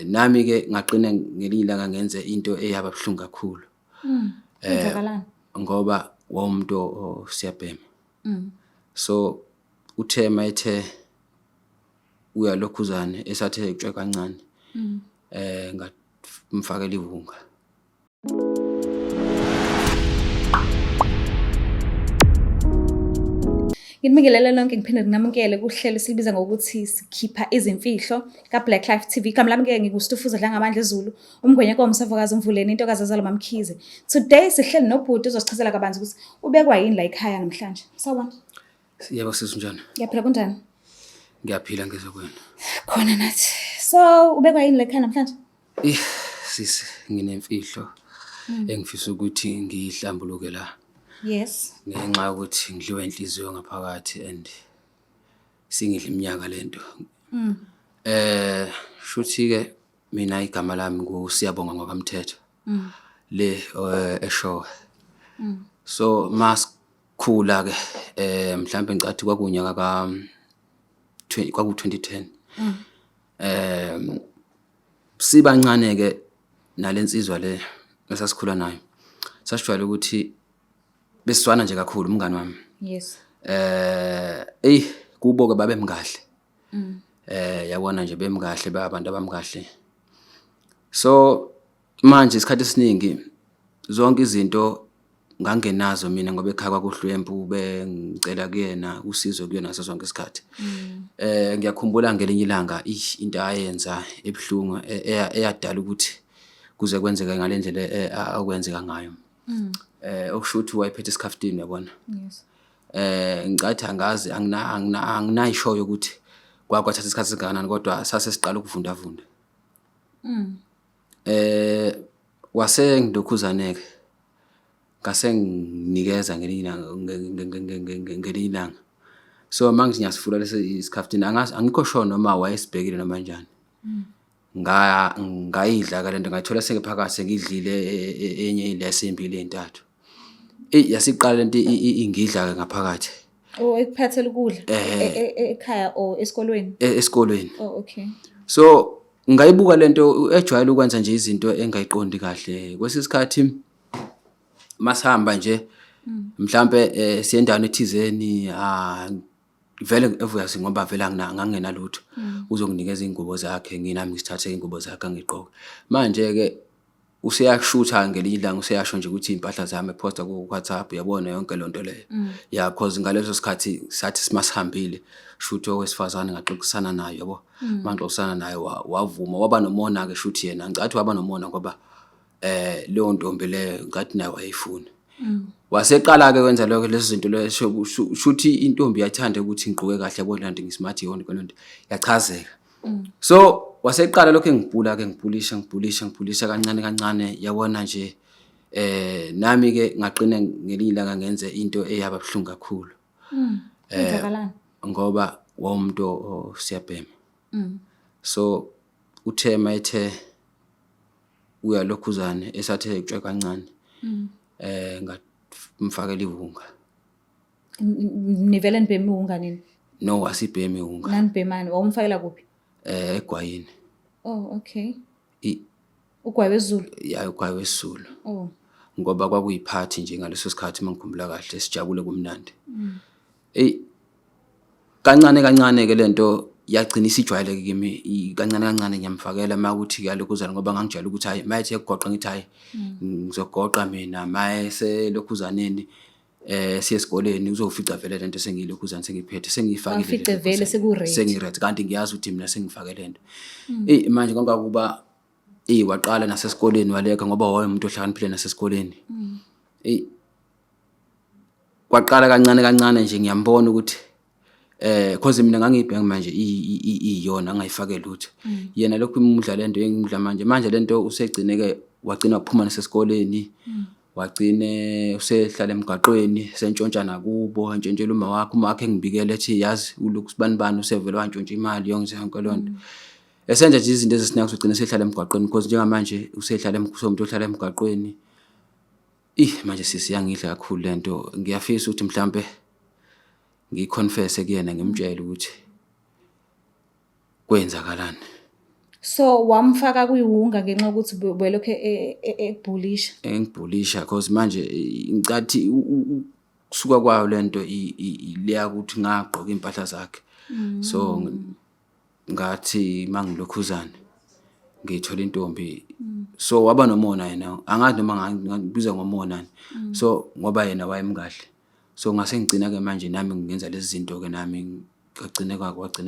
Nami ke ngaqina ngelilanga ngenze into eyaba buhlungu kakhulu. Kwenzakalani? Ngoba wawumuntu siyabhema. So uthema ethe uyalokhuzane esathe ecwe kancane. Ngamfakela iwunga. Ngibingelela lonke ngiphinde nginamukele kuhlelo silibiza ngokuthi sikhipha izimfihlo kaBlaqlife TV. Igama lami ke ngikuStufuza Dlangamandla Zulu, umngweni komsavokazi umvuleni intokazi azalwa Mamkhize. Today sihleli nobhuti uzosichazela kabanzi ukuthi ubekwa yini la ekhaya namhlanje. Sawubona. Yebo sisi njani? Ngiyaphila kunjani? Ngiyaphila ngezokwena. Khona nathi. So ubekwa yini la ekhaya namhlanje? Sisi nginemfihlo engifisa ukuthi ngihlambuluke la. Yes. Ngenxa ukuthi ngidliwe inhliziyo ngaphakathi and singidla iminyaka lento. Shuthi ke mina igama lami nguSiyabonga ngokamthetho. Le eshowe. So masikhula ke mhlambe ngicathi kwakunyaka ka 2010. Sibancane ke nalensizwa le esasikhula nayo. Sasijwayele ukuthi besizwana nje kakhulu umngani wami. Yes. Kubo ke babemkahle. Yabona nje bemkahle babantu abamkahle. So manje isikhathi esiningi zonke izinto ngangenazo mina ngoba ekhaya kwakuhlwempu bengicela kuyena usizo kuyena naso zonke isikhathi. Ngiyakhumbula ngelinye ilanga into ayenza ebhlungu eyadala ukuthi kuze kwenzeka ngalendlela akwenzeka ngayo. Okushuthi wayephethe isikhaftini yabona. Yes. Ngicathi angazi anginayishoyo ukuthi kwathatha isikhathi singakanani kodwa sase siqala ukuvunda. Wase ngidokhuzaneke. Ngase nginikeza ngelinye ilanga. So manje ngiyasifula lesi isikhaftini angikho sure noma wayesibhekile noma kanjani. Ngayidla kalento ngayithola sengiphakathi sengidlile enye ilesembili entathu. Yasiqala lento ingidla ke ngaphakathi. Ekuphathela ukudla ekhaya o esikolweni? Esikolweni. Okay. So ngayibuka lento ejwayele ukwenza nje izinto engayiqondi kahle. Kwesisikhathi masihamba nje mhlambe siyendaweni ethizeni vele evuyazi ngoba vele angangenalutho uzokunikeza ingubo zakhe nginami ngisithathe ingubo zakhe ngiqoke. Manje ke useyashutha ngelinye ilanga useyasho nje ukuthi impahla zami eposta ku WhatsApp yabona yonke lonto leyo. Yeah, because ngaleso sikhathi sathi simasihambile shuthi owesifazane ngaxoxisana naye yabo. Manxoxisana naye wavuma waba nomona ke shuthi yena ngicathi waba nomona ngoba leyo ntombi leyo ngathi naye wayifuna. Waseqala ke kwenza lokho lezi zinto lezo shuthi intombi yathanda ukuthi ngiqoke kahle yabona nto ngismart yonke lonto yachazeka. So waseqala lokho ngipulisha kancane yabona nje nami ke ngaqina ngelinye ilanga ngenze into eyaba buhlungu kakhulu. Kwenzakalani? Ngoba wawumuntu siyabhema. So uthema ethe uyalokhuzane esathe ecwe kancane. Ngamfakela iwunga. Nivele nibheme iwunga nini? No, asibheme iwunga. Nanibhemani? Wawumfakela kuphi? Egwayini. Oh, okay. Ugwayi wesiZulu? Yeah, ugwayi wesiZulu. Oh. Ngoba kwakuyiphathi nje ngaleso sikhathi mangikhumbula kahle sijabule kumnandi. Kancane ke lento yagcina isijwayele kimi kancane ngiyamfakela makuthi yalokhuzana ngoba ngangijayela ukuthi hayi mayithi egoqa ngithi hayi ngizogoqa mina mayese lokhuzaneni siye esikoleni uzofica vele lento sengilokhuzana sengiphethe sengifakile Afice vele seku-ready. Sengi-ready kanti ngiyazi ukuthi mina sengifake lento. Manje kongakuba waqala nasesikoleni waleka ngoba wayemuntu ohlakaniphile nasesikoleni. Kwaqala kancane nje ngiyambona ukuthi cause mina ngangibheka manje iyona angayifake lutho. Yena lokhu imudla lento engimudla manje lento usegcineke wagcina ukuphuma nasesikoleni. Wagcine usehlala emgaqweni sentshontsha nakubo entshontshela uma wakhe ngibikele ethi yazi ulokhu sibanibani usevele wantshontsha imali yonke lonto. Esenza nje izinto ezisinaka sogcina sehlala emgaqweni because njengamanje usehlala umuntu ohlala emgaqweni. Manje sisiyangidla kakhulu lento ngiyafisa ukuthi mhlambe ngiconfess kuyena ngimtshela ukuthi kwenzakalani. So wamfaka kwiWunga ngenxa yokuthi ubelokhu ekubhulisha. Engibhulisha cause manje ngicathi kusuka kwayo lento leya ukuthi ngagqoka impahla zakhe. So ngathi mangilokhuzana ngithola intombi. So waba nomona yena. Angazi noma ngibiza ngomona. So ngoba yena wayemkahle. So ngase ngicina ke manje nami ngenza lezi zinto ke nami kwagcina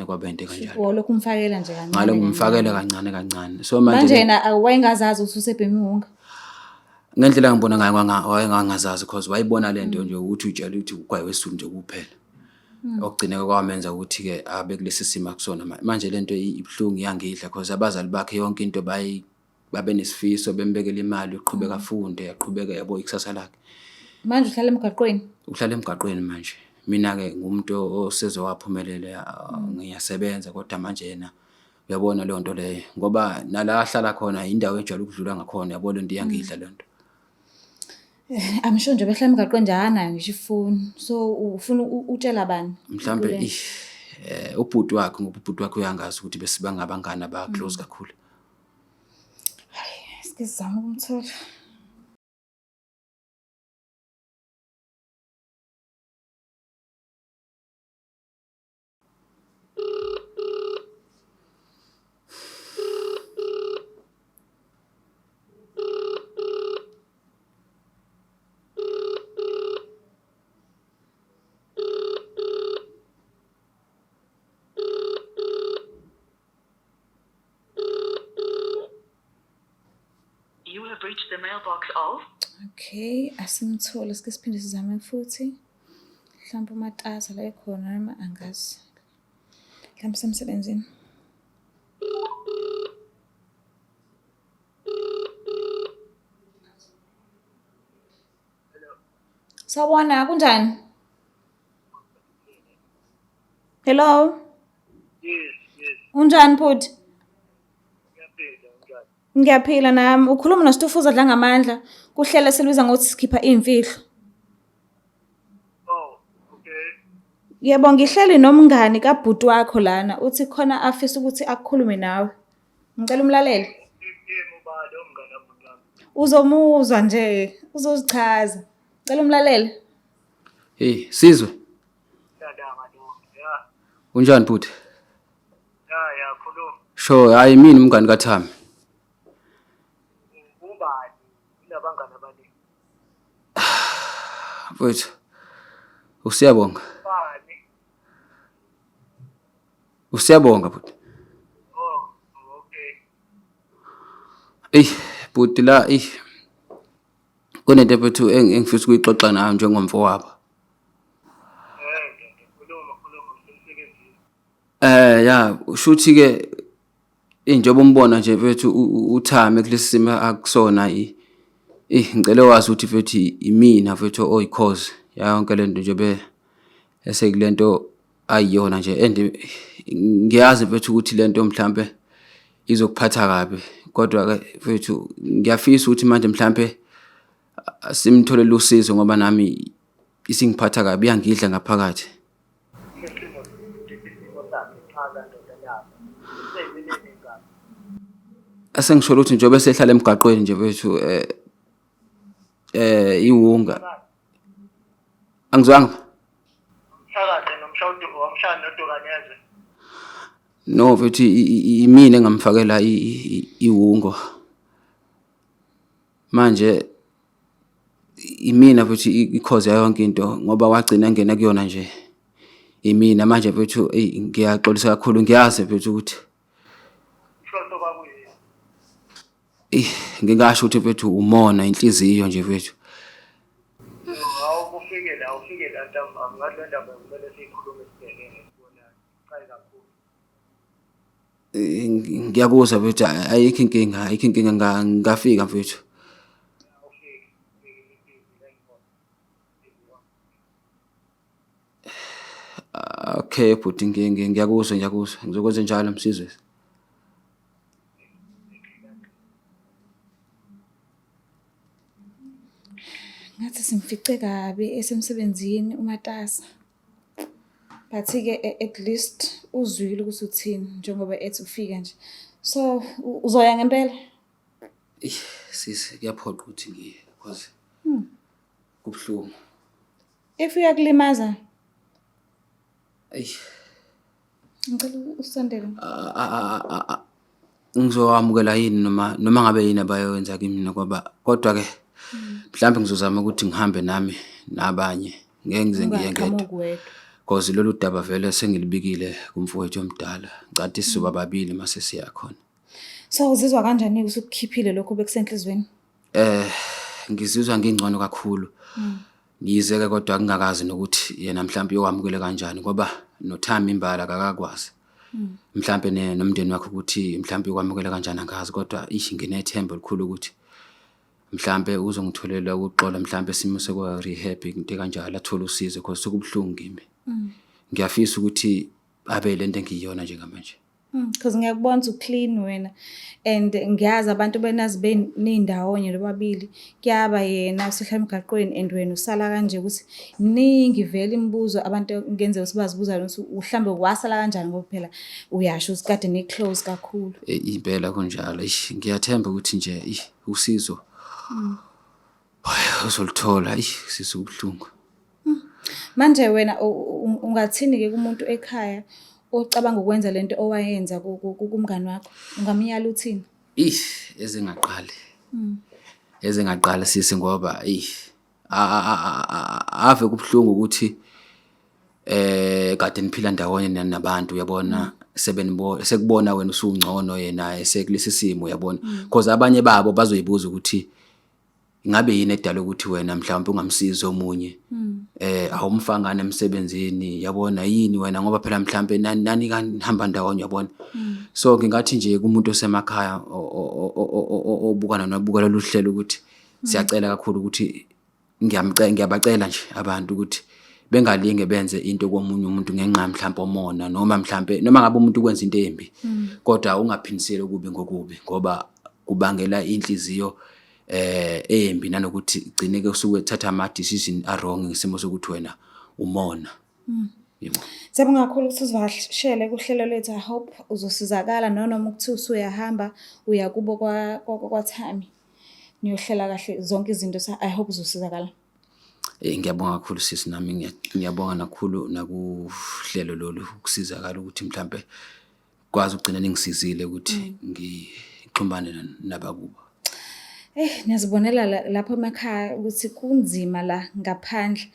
kwaba into kanjalo. Wolokhu umfakela nje kancane. Ngalo ngimfakela kancane. So Manje yena wayengazazi ukuthi usebhemi iWunga. Ngendlela ngibona ngayo wayengangazazi because wayibona lento nje ukuthi utshela ukuthi kwayiwesulu nje kuphela. Okugcina kwamenza ukuthi ke abe kulesi simo akusona manje lento ibhlungu yangidla because abazali bakhe yonke into babe nesifiso bembekela imali uqhubeka afunde aqhubeke yabo ikusasa lakhe. Manje uhlala emgaqweni. Uhlala emgaqweni manje. Mina ke ngumuntu osezowaphumelela ngiyasebenza kodwa manje yena uyabona le nto leyo ngoba nala ahlala khona indawo ejwayele ukudlula ngakhona yabo lento iyangidla lento. Amsho nje behlala emgaqweni nje anayo ngisho ifoni. So ufuna utshela bani? Mhlambe ubhuti wakhe ngoba ubhuti wakhe uyangazi ukuthi besibangabangani aba close kakhulu. Sizama ukumthola. You have reached the mailbox of. Okay, asimthole sike siphinde sizame futhi. Mhlawumbe uMatasa la ekhona noma angazi. Mhlawumbe semsebenzini. Sawubona kunjani? Hello? Yes. Unjani bhuti? Ngiyaphila njani? Ngiyaphila nami. Ukhuluma noStufuza dla ngamandla. Kuhlele silibiza ngokuthi sikhipha izimfihlo. Oh, okay. Yebo ngihleli nomngani kabhuti wakho lana. Uthi khona afisa ukuthi akukhulume nawe. Ngicela umlaleli. Ubani umngani wami? Uzomuzwa nje, uzozichaza. Ngicela umlaleli. Hey, Sizwe. Dadanga ntombi. Ya. Unjani bhuti? Ya khuluma. Sure, hayi mina umngani kaThami. Ubani? Unabangani abaningi. Mfowethu. Usiyabonga. Bani? Usiyabonga bhuti. Oh, okay. Bhuti la kunento mfowethu engifisa ukuyixoxa nawe njengomfowabo. Khuluma umsebenzini. Ya, ushuthi ke njengoba umbona nje mfowethu uThami kulesi simo akusona ngicela wazi ukuthi mfowethu imina mfowethu oyikhozi yonke lento nje esekulento ayiyona nje and ngiyazi mfowethu ukuthi lento mhlambe izokuphatha kabi kodwa ke mfowethu ngiyafisa ukuthi manje mhlambe simtholele usizo ngoba nami isingiphatha kabi yangidla ngaphakathi. Asengisho ukuthi njengoba sehlala emgaqweni nje mfowethu iWunga. Angizwanga? Umshakazi wamshana noDokanyeze. No mfowethu imina engamfakela iWunga. Manje imina mfowethu ikhoze yonke into ngoba wagcina ngena kuyona nje. Imina manje mfowethu ngiyaxolisa kakhulu ngiyazi mfowethu ukuthi Mhloso kwakuyi. ngingasho ukuthi mfowethu umona inhliziyo nje mfowethu. Awufike la ntamba ngadlo ndaba kumele sikhulume sibhekene sibona qhayi kakhulu. Ngiyakuzwa mfowethu ayikho inkinga ngafika mfowethu. Okay bhuti ngiyakuzwa ngizokwenza njalo Msizwe. Ngathi simfice kabi esemsebenzini uMatasa. But ke at least uzwile ukuthi uthini njengoba ethi ufika nje. So uzoya ngempela? Sisi kuyaphoqa ukuthi ngiye because kubuhlungu. If uyakulimaza, Eyi ngicela usondele. ngizowamukela yini noma ngabe yini abayowenza kimi mina kodwa ke mhlawumbe ngizozama ukuthi ngihambe nami nabanye ngeke ngize ngiye ngedwa because lolu daba vele sengilibikile kumfowethu omdala ngicathi sizoba babili mase siya khona. So uzizwa kanjani usukukhiphile lokho bekusenhlizweni? Ngizizwa ngingcono kakhulu. Ngiyizeke kodwa ngingakazi nokuthi yena mhlawumbe uyamukele kanjani ngoba noThami imbala akakwazi. Mhlawumbe nomndeni wakhe ukuthi mhlawumbe ukwamukela kanjani angazi kodwa nginethemba elikhulu ukuthi mhlawumbe uzongitholela ukuxola mhlawumbe simo sekwa rehab into kanjalo athola usizo because sokubhlungu kimi. Ngiyafisa ukuthi abe lento engiyona njengamanje. Because ngiyakubona uclean wena and ngiyazi abantu benazi benindawonye lobabili kuyaba yena usehlala emgaqweni and wena usala kanje ukuthi ningi vele imibuzo abantu ngenze usibazibuza ukuthi uhlambe wasala kanjani ngoba phela uyasho usikade ne close kakhulu. Impela kunjalo. Ngiyathemba ukuthi nje usizo uzolithola sisubhlungu. Manje wena ungathini ke kumuntu ekhaya ocabanga ukwenza lento owayenza kumngani wakho ungamyala uthini? Ezengaqala sisi ngoba ave kubhlungu ukuthi kade niphila ndawonye nabantu uyabona sekubona wena usungcono yena esekulesi simo uyabona because abanye babo bazoyibuza ukuthi ngabe yini edala ukuthi wena mhlawumbe ungamsiza omunye awumfangana emsebenzini yabona yini wena ngoba phela mhlawumbe nani kanihamba ndawonye yabona. So ngingathi nje kumuntu osemakhaya obukana nobukela luhlelo ukuthi siyacela kakhulu ukuthi ngiyabacela nje abantu ukuthi bengalinge benze into komunye umuntu ngenxa mhlawumbe omona noma ngabe umuntu ukwenza into embi kodwa ungaphindiseli okubi ngokubi ngoba kubangela inhliziyo embi nanokuthi igcine ke usuke ethatha ama decision wrong ngisimo sokuthi wena umona. Yebo. Siyabonga kakhulu ukuthi uzivakashele kuhlelo lethu. I hope uzosizakala noma ukuthi usuyahamba uya kubo kwaThami niyohlela kahle zonke izinto. I hope uzosizakala. Ngiyabonga kakhulu sisi nami ngiyabonga kakhulu nakuhlelo lolu ukusizakala ukuthi mhlambe kwazi ukugcina ningisizile ukuthi ngixhumane nabakubo. Niyazibonela lapho emakhaya ukuthi kunzima la ngaphandle.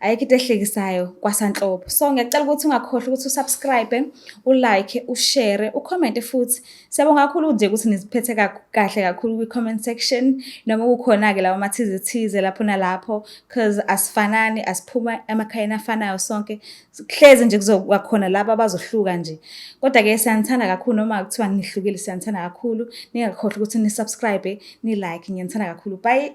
Ayikho into ehlekisayo kwasanhlobo. So ngiyacela ukuthi ungakhohlwa ukuthi usubscribe, ulike, ushare, ucomment futhi. Siyabonga kakhulu nje ukuthi niziphethe kahle kakhulu kwi-comment section noma kukhona ke lawo mathize lapho nalapho because asifanani asiphuma emakhayeni afanayo sonke. Hleze nje kuzokuba khona laba abazohluka nje. Kodwa ke siyanthanda kakhulu noma kuthiwa nihlukile siyanthanda kakhulu. Ningakhohlwa ukuthi nisubscribe, ni like, ngiyanthanda kakhulu. Bye.